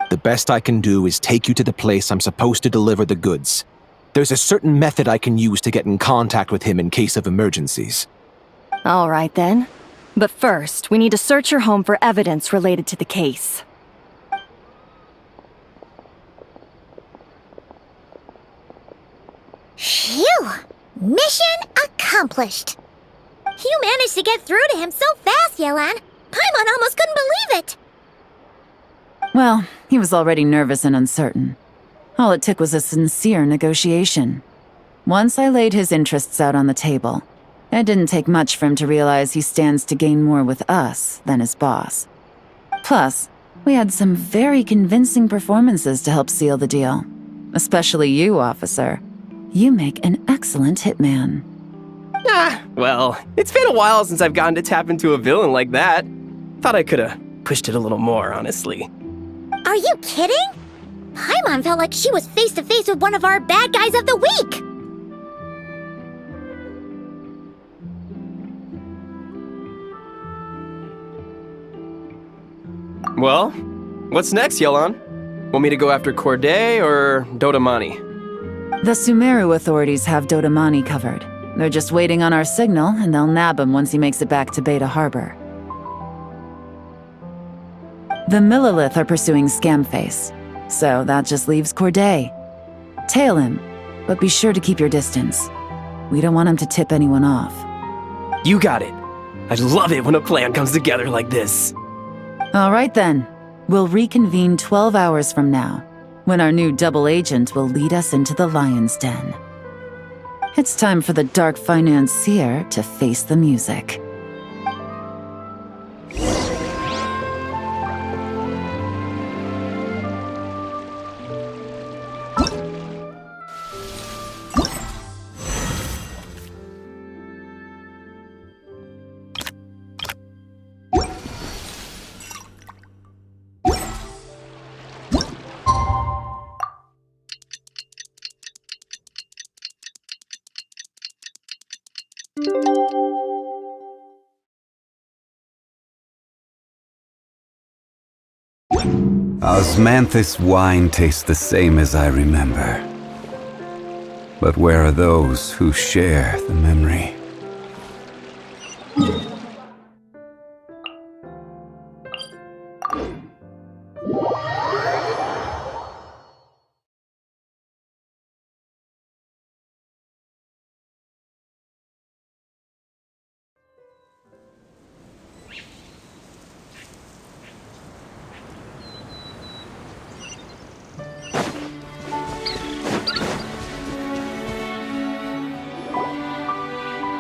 The best I can do is take you to the place I'm supposed to deliver the goods. There's a certain method I can use to get in contact with him in case of emergencies. All right then. But first, we need to search your home for evidence related to the case. Phew! Mission accomplished! You managed to get through to him so fast, Yelan. Paimon almost couldn't believe it. Well, he was already nervous and uncertain. All it took was a sincere negotiation. Once I laid his interests out on the table, it didn't take much for him to realize he stands to gain more with us than his boss. Plus, we had some very convincing performances to help seal the deal. Especially you, officer. You make an excellent hitman. Well, it's been a while since I've gotten to tap into a villain like that. Thought I could've pushed it a little more, honestly. Are you kidding? Paimon felt like she was face to face with one of our bad guys of the week. Well, what's next, Yelan? Want me to go after Corday or Dodamani? The Sumeru authorities have Dodamani covered. They're just waiting on our signal, and they'll nab him once he makes it back to Beta Harbor. The Millilith are pursuing Scamface, so that just leaves Corday. Tail him, but be sure to keep your distance. We don't want him to tip anyone off. You got it. I love it when a plan comes together like this. All right then. We'll reconvene 12 hours from now, when our new double agent will lead us into the Lion's Den. It's time for the Dark Financier to face the music. Osmanthus wine tastes the same as I remember. But where are those who share the memory?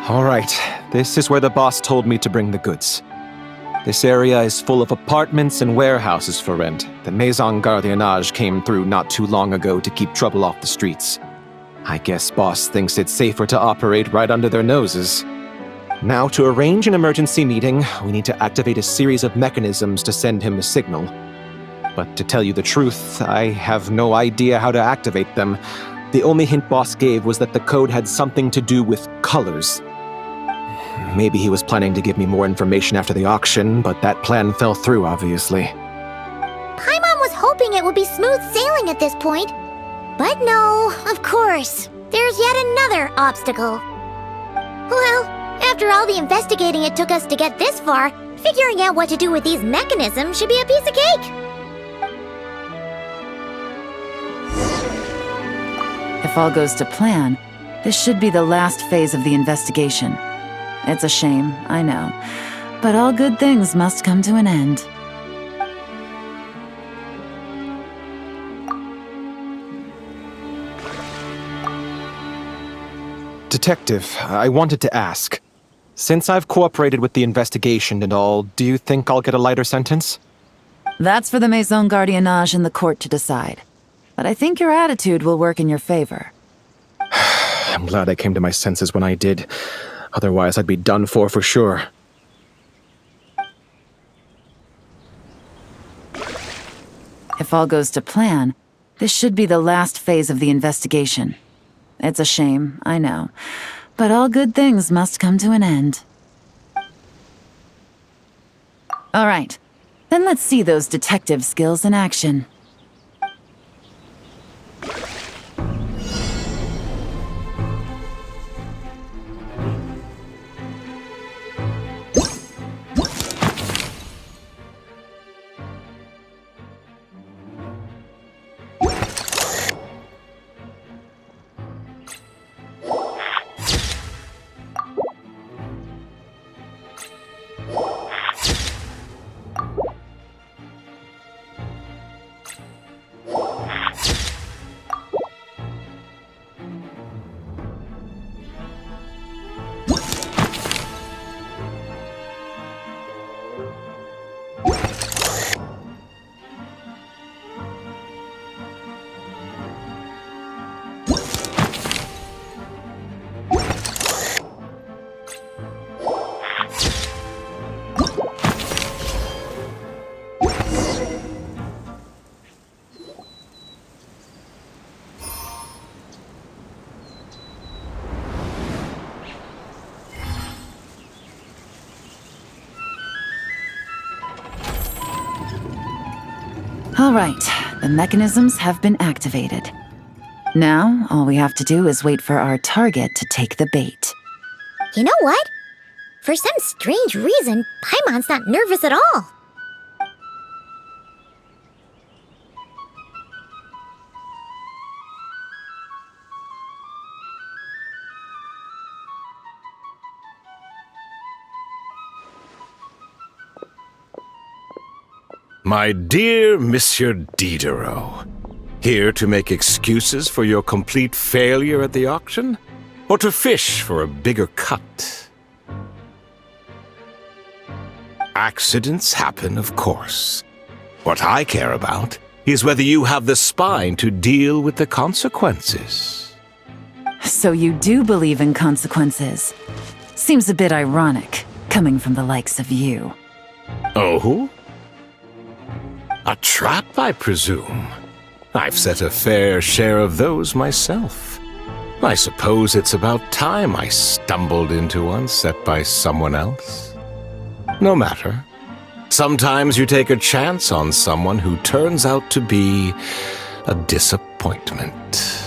All right, this is where the boss told me to bring the goods. This area is full of apartments and warehouses for rent. The Maison Gardiennage came through not too long ago to keep trouble off the streets. I guess Boss thinks it's safer to operate right under their noses. Now, to arrange an emergency meeting, we need to activate a series of mechanisms to send him a signal. But to tell you the truth, I have no idea how to activate them. The only hint Boss gave was that the code had something to do with colors. Maybe he was planning to give me more information after the auction, but that plan fell through, obviously. Paimon was hoping it would be smooth sailing at this point. But no, of course. There's yet another obstacle. Well, after all the investigating it took us to get this far, figuring out what to do with these mechanisms should be a piece of cake. If all goes to plan, this should be the last phase of the investigation. It's a shame, I know, but all good things must come to an end. Detective, I wanted to ask. Since I've cooperated with the investigation and all, do you think I'll get a lighter sentence? That's for the Maison Gardiennage and the court to decide. But I think your attitude will work in your favor. I'm glad I came to my senses when I did. Otherwise, I'd be done for sure. If all goes to plan, this should be the last phase of the investigation. It's a shame, I know, but all good things must come to an end. All right, then let's see those detective skills in action. All right, the mechanisms have been activated. Now, all we have to do is wait for our target to take the bait. You know what? For some strange reason, Paimon's not nervous at all. My dear Monsieur Diderot, here to make excuses for your complete failure at the auction? Or to fish for a bigger cut? Accidents happen, of course. What I care about is whether you have the spine to deal with the consequences. So you do believe in consequences. Seems a bit ironic, coming from the likes of you. Oh? A trap, I presume. I've set a fair share of those myself. I suppose it's about time I stumbled into one set by someone else. No matter. Sometimes you take a chance on someone who turns out to be a disappointment.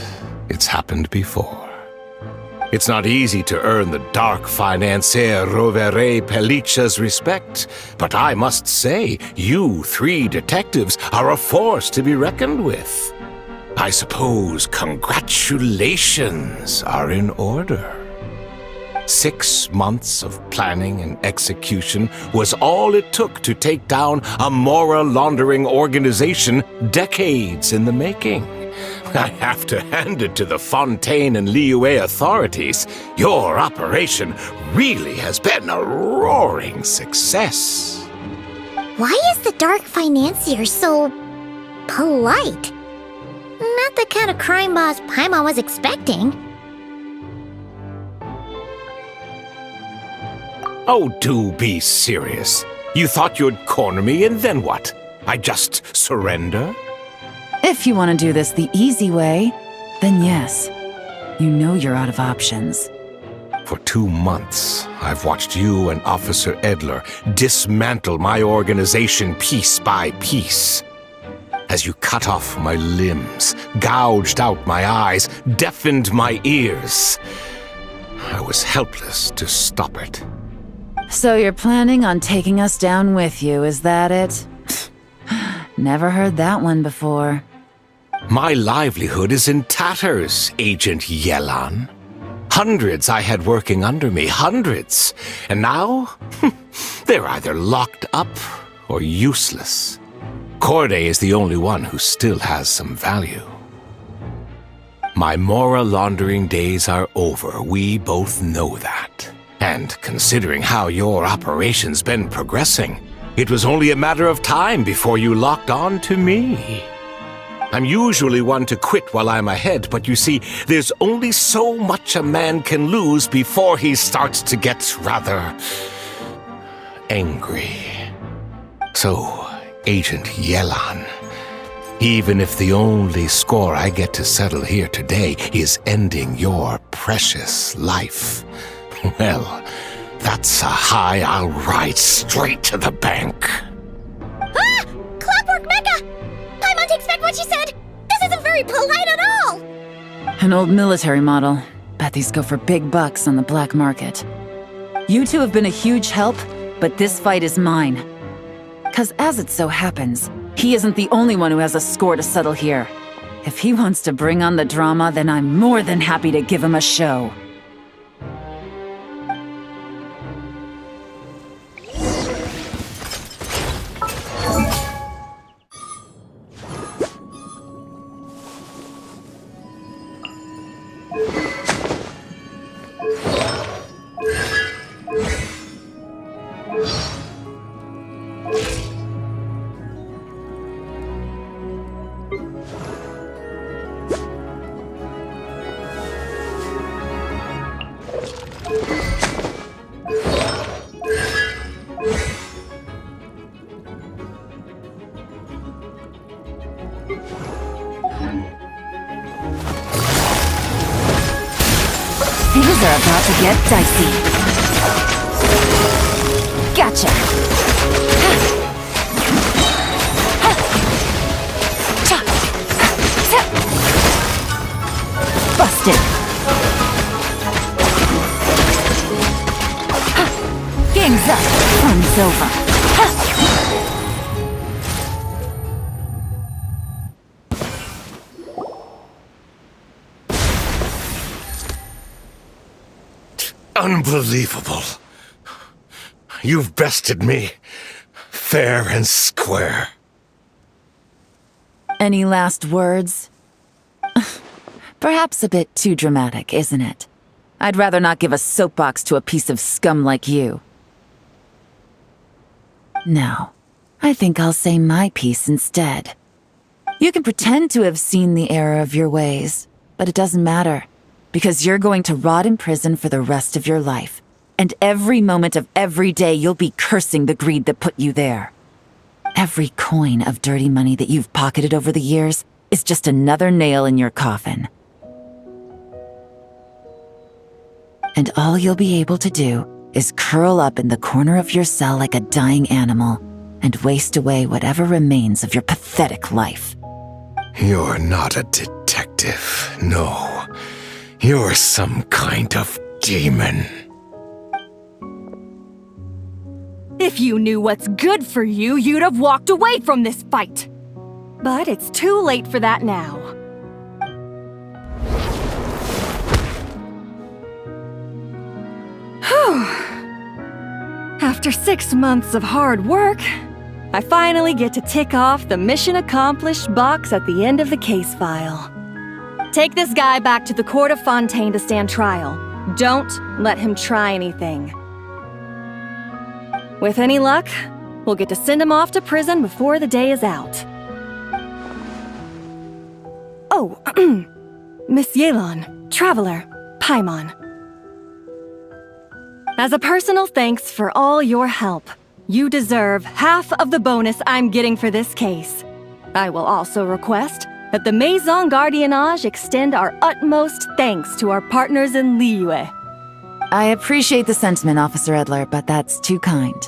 It's happened before. It's not easy to earn the dark financier Rovere Pelliccia's respect, but I must say, you three detectives are a force to be reckoned with. I suppose congratulations are in order. 6 months of planning and execution was all it took to take down a Mora laundering organization decades in the making. I have to hand it to the Fontaine and Liyue authorities. Your operation really has been a roaring success. Why is the dark financier so polite? Not the kind of crime boss Paimon was expecting. Oh, do be serious. You thought you'd corner me, and then what? I just surrender? If you want to do this the easy way, then yes. You know you're out of options. For 2 months, I've watched you and Officer Edler dismantle my organization piece by piece. As you cut off my limbs, gouged out my eyes, deafened my ears. I was helpless to stop it. So you're planning on taking us down with you, is that it? Never heard that one before. My livelihood is in tatters, Agent Yelan. Hundreds I had working under me, hundreds. And now, they're either locked up or useless. Corday is the only one who still has some value. My Mora laundering days are over, we both know that. And considering how your operation's been progressing, it was only a matter of time before you locked on to me. I'm usually one to quit while I'm ahead, but you see, there's only so much a man can lose before he starts to get rather angry. So, Agent Yelan, even if the only score I get to settle here today is ending your precious life, well, that's a high I'll ride straight to the bank. Ah! Clockwork Mecha! Paimon takes back what she said! This isn't very polite at all! An old military model. Bet these go for big bucks on the black market. You two have been a huge help, but this fight is mine. 'Cause as it so happens, he isn't the only one who has a score to settle here. If he wants to bring on the drama, then I'm more than happy to give him a show. Things are about to get dicey. Gotcha! Busted! Game's up! Fun's over! Unbelievable. You've bested me, fair and square. Any last words? Perhaps a bit too dramatic, isn't it? I'd rather not give a soapbox to a piece of scum like you. No, I think I'll say my piece instead. You can pretend to have seen the error of your ways, but it doesn't matter. Because you're going to rot in prison for the rest of your life. And every moment of every day you'll be cursing the greed that put you there. Every coin of dirty money that you've pocketed over the years is just another nail in your coffin. And all you'll be able to do is curl up in the corner of your cell like a dying animal and waste away whatever remains of your pathetic life. You're not a detective, no. You're some kind of demon. If you knew what's good for you, you'd have walked away from this fight. But it's too late for that now. Whew. After 6 months of hard work, I finally get to tick off the mission accomplished box at the end of the case file. Take this guy back to the court of Fontaine to stand trial. Don't let him try anything. With any luck, we'll get to send him off to prison before the day is out. Oh, Miss Yelan, Traveler, Paimon. As a personal thanks for all your help, you deserve half of the bonus I'm getting for this case. I will also request that the Maison Gardiennage extend our utmost thanks to our partners in Liyue. I appreciate the sentiment, Officer Edler, but that's too kind.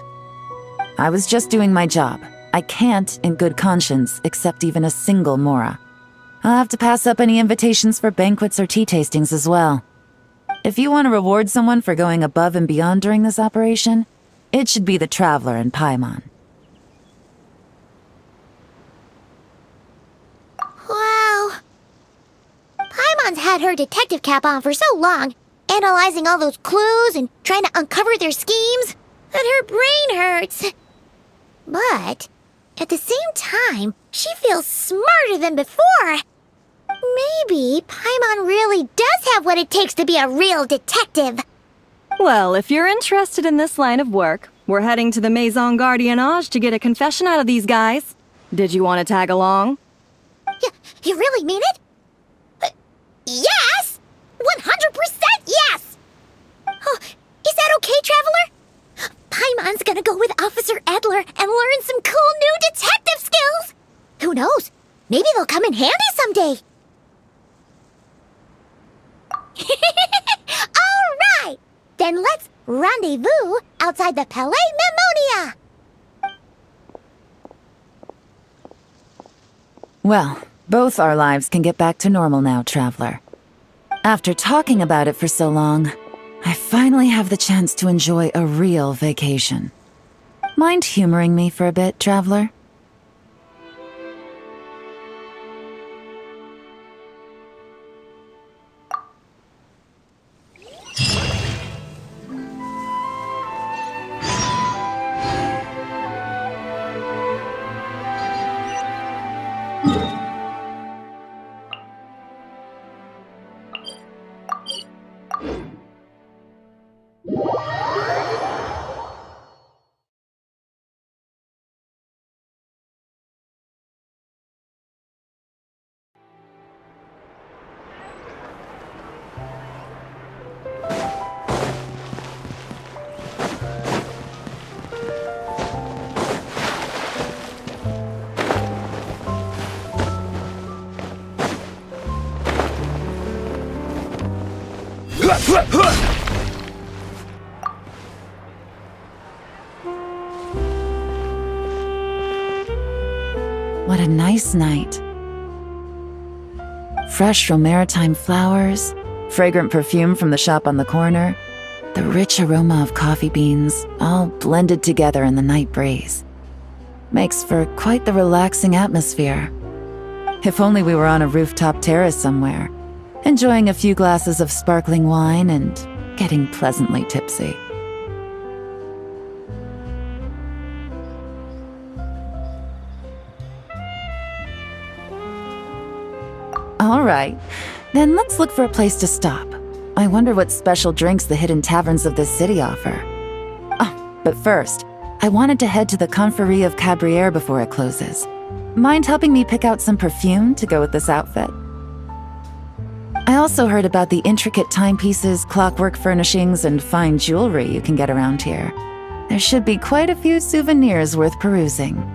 I was just doing my job. I can't, in good conscience, accept even a single Mora. I'll have to pass up any invitations for banquets or tea tastings as well. If you want to reward someone for going above and beyond during this operation, it should be the Traveler and Paimon. Wow. Paimon's had her detective cap on for so long, analyzing all those clues and trying to uncover their schemes, that her brain hurts. But, at the same time, she feels smarter than before. Maybe Paimon really does have what it takes to be a real detective. Well, if you're interested in this line of work, we're heading to the Maison Gardiennage to get a confession out of these guys. Did you want to tag along? You really mean it? Yes! 100% yes! Oh, is that okay, Traveler? Paimon's gonna go with Officer Edler and learn some cool new detective skills! Who knows? Maybe they'll come in handy someday. All right! Then let's rendezvous outside the Palais Mnemonia! Well, both our lives can get back to normal now, Traveler. After talking about it for so long, I finally have the chance to enjoy a real vacation. Mind humoring me for a bit, Traveler? What a nice night. Fresh from maritime flowers, fragrant perfume from the shop on the corner, the rich aroma of coffee beans, all blended together in the night breeze. Makes for quite the relaxing atmosphere. If only we were on a rooftop terrace somewhere, enjoying a few glasses of sparkling wine and getting pleasantly tipsy. All right, then let's look for a place to stop. I wonder what special drinks the hidden taverns of this city offer. Oh, but first, I wanted to head to the Confrérie of Cabrières before it closes. Mind helping me pick out some perfume to go with this outfit? I also heard about the intricate timepieces, clockwork furnishings, and fine jewelry you can get around here. There should be quite a few souvenirs worth perusing.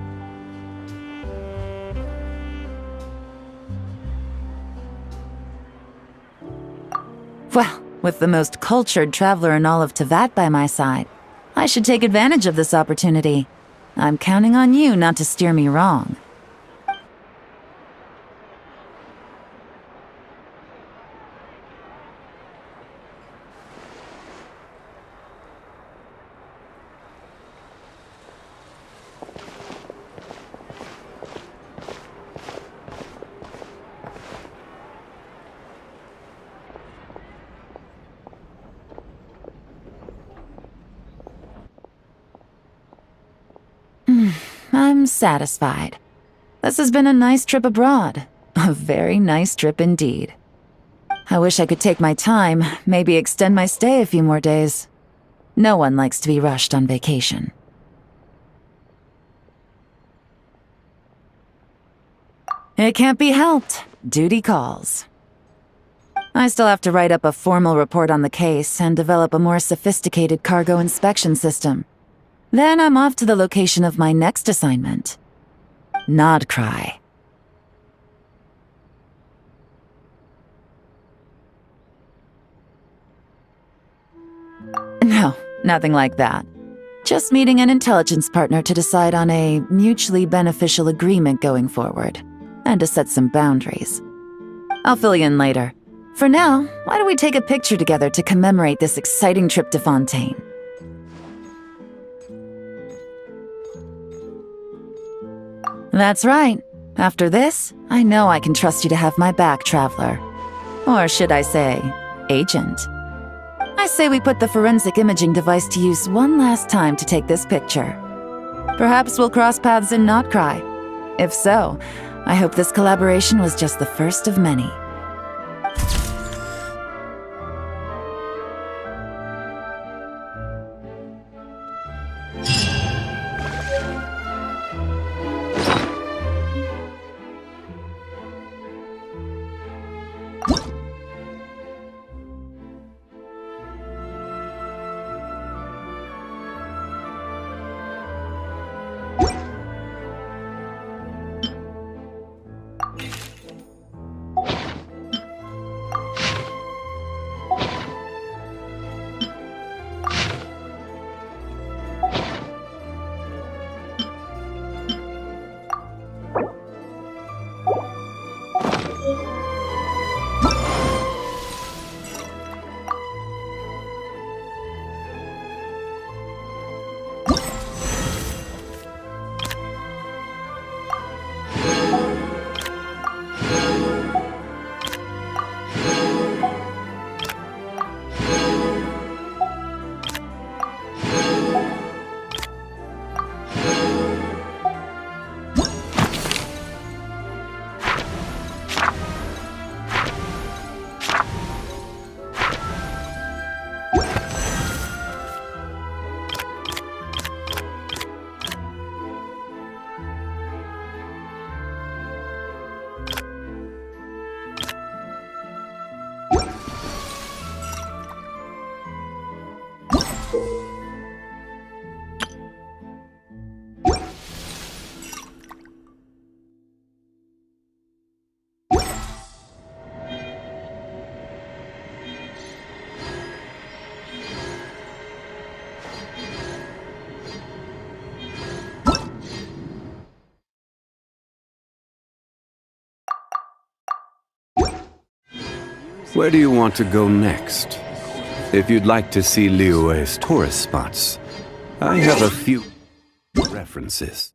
Well, with the most cultured traveler in all of Teyvat by my side, I should take advantage of this opportunity. I'm counting on you not to steer me wrong. I'm satisfied. This has been a nice trip abroad. A very nice trip indeed. I wish I could take my time, maybe extend my stay a few more days. No one likes to be rushed on vacation. It can't be helped. duty calls. I still have to write up a formal report on the case and develop a more sophisticated cargo inspection system. Then I'm off to the location of my next assignment. Nodcry. No, nothing like that. Just meeting an intelligence partner to decide on a mutually beneficial agreement going forward, and to set some boundaries. I'll fill you in later. For now, why don't we take a picture together to commemorate this exciting trip to Fontaine? That's right. After this, I know I can trust you to have my back, Traveler. Or should I say, Agent. I say we put the forensic imaging device to use one last time to take this picture. Perhaps we'll cross paths in Nodcry. If so, I hope this collaboration was just the first of many. Where do you want to go next? If you'd like to see Liyue's tourist spots, I have a few references.